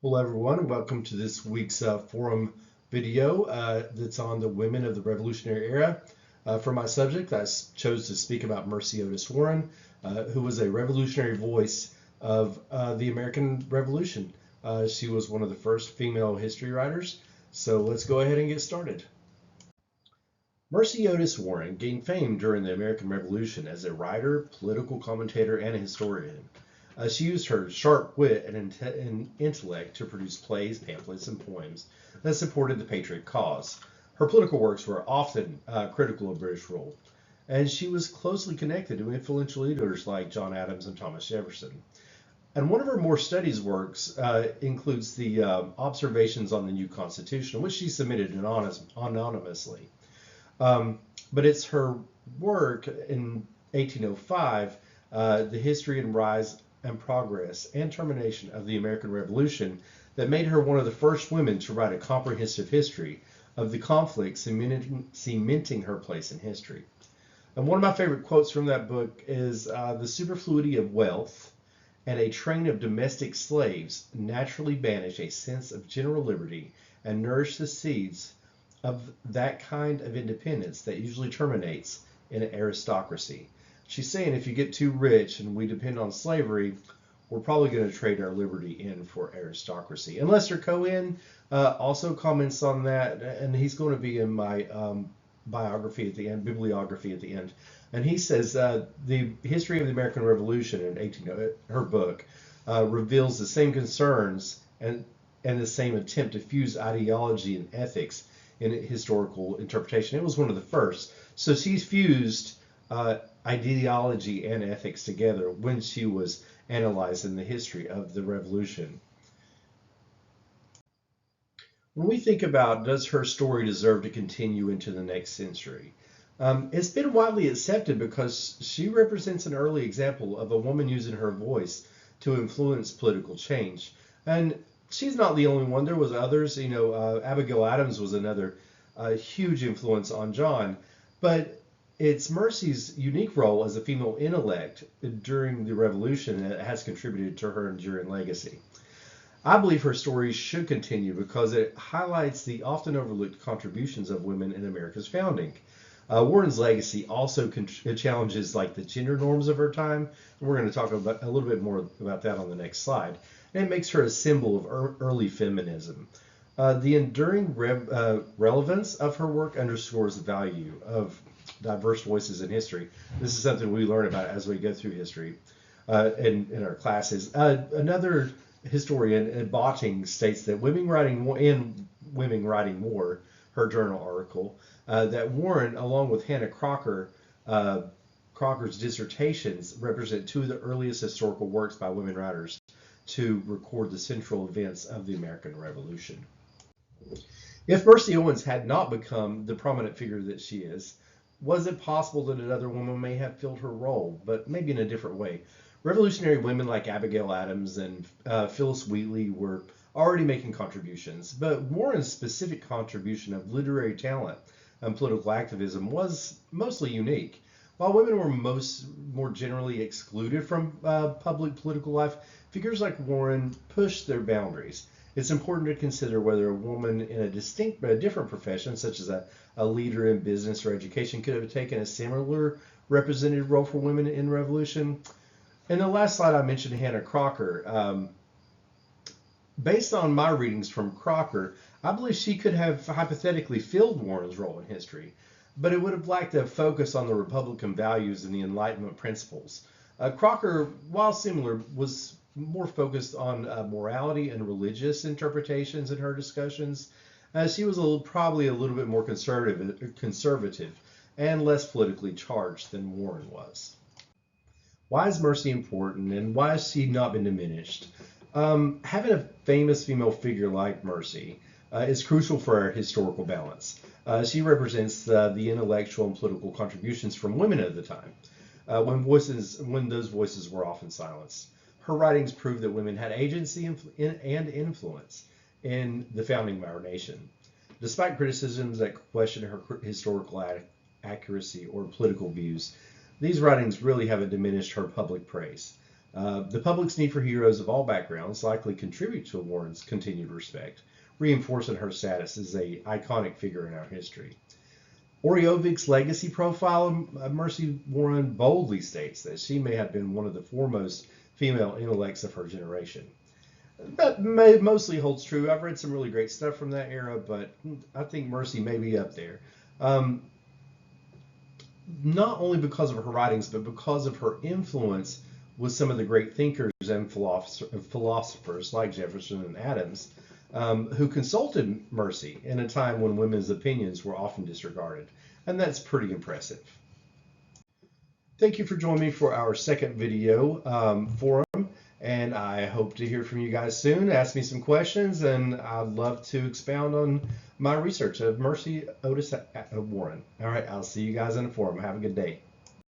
Hello, everyone. Welcome to this week's forum video that's on the women of the Revolutionary Era. For my subject, I chose to speak about Mercy Otis Warren, who was a revolutionary voice of the American Revolution. She was one of the first female history writers. So let's go ahead and get started. Mercy Otis Warren gained fame during the American Revolution as a writer, political commentator, and a historian. She used her sharp wit and intellect to produce plays, pamphlets, and poems that supported the patriot cause. Her political works were often critical of British rule, and she was closely connected to influential leaders like John Adams and Thomas Jefferson. And one of her more studied works includes the Observations on the New Constitution, which she submitted anonymously. But it's her work in 1805, The History and Rise and Progress and Termination of the American Revolution, that made her one of the first women to write a comprehensive history of the conflict, cementing her place in history. And one of my favorite quotes from that book is, "The superfluity of wealth and a train of domestic slaves naturally banish a sense of general liberty and nourish the seeds of that kind of independence that usually terminates in aristocracy." She's saying if you get too rich and we depend on slavery, we're probably going to trade our liberty in for aristocracy. And Lester Cohen also comments on that, and he's going to be in my bibliography at the end. And he says the history of the American Revolution in her book reveals the same concerns and the same attempt to fuse ideology and ethics in historical interpretation. It was one of the first. So she's fused ideology and ethics together when she was analyzing the history of the revolution. When we think about, does her story deserve to continue into the next century? It's been widely accepted because she represents an early example of a woman using her voice to influence political change. And she's not the only one. There was others. Abigail Adams was another huge influence on John. But it's Mercy's unique role as a female intellect during the Revolution that has contributed to her enduring legacy. I believe her story should continue because it highlights the often overlooked contributions of women in America's founding. Warren's legacy also challenges like the gender norms of her time, and we're going to talk about a little bit more about that on the next slide. And it makes her a symbol of early feminism. The enduring relevance of her work underscores the value of diverse voices in history. This is something we learn about as we go through history in our classes. Another historian, Botting, states that Women Writing War, her journal article, that Warren, along with Hannah Crocker's dissertations, represent two of the earliest historical works by women writers to record the central events of the American Revolution. If Mercy Owens had not become the prominent figure that she is, was it possible that another woman may have filled her role, but maybe in a different way? Revolutionary women like Abigail Adams and Phyllis Wheatley were already making contributions, but Warren's specific contribution of literary talent and political activism was mostly unique. While women were more generally excluded from public political life, figures like Warren pushed their boundaries. It's important to consider whether a woman in a different profession, such as a leader in business or education, could have taken a similar representative role for women in revolution. In the last slide, I mentioned Hannah Crocker. Based on my readings from Crocker, I believe she could have hypothetically filled Warren's role in history, but it would have lacked a focus on the Republican values and the Enlightenment principles. Crocker, while similar, was more focused on morality and religious interpretations in her discussions. She was probably a little bit more conservative and less politically charged than Warren was. Why is Mercy important, and why has she not been diminished? Having a famous female figure like Mercy is crucial for our historical balance. She represents the intellectual and political contributions from women at the time, when those voices were often silenced. Her writings prove that women had agency and influence in the founding of our nation. Despite criticisms that question her historical accuracy or political views, these writings really haven't diminished her public praise. The public's need for heroes of all backgrounds likely contribute to Warren's continued respect, reinforcing her status as an iconic figure in our history. Oriovich's legacy profile of Mercy Warren boldly states that she may have been one of the foremost female intellects of her generation. That mostly holds true. I've read some really great stuff from that era, but I think Mercy may be up there. Not only because of her writings, but because of her influence with some of the great thinkers and philosophers like Jefferson and Adams, who consulted Mercy in a time when women's opinions were often disregarded. And that's pretty impressive. Thank you for joining me for our second video forum. And I hope to hear from you guys soon. Ask me some questions, and I'd love to expound on my research of Mercy Otis Warren. All right, I'll see you guys in the forum. Have a good day.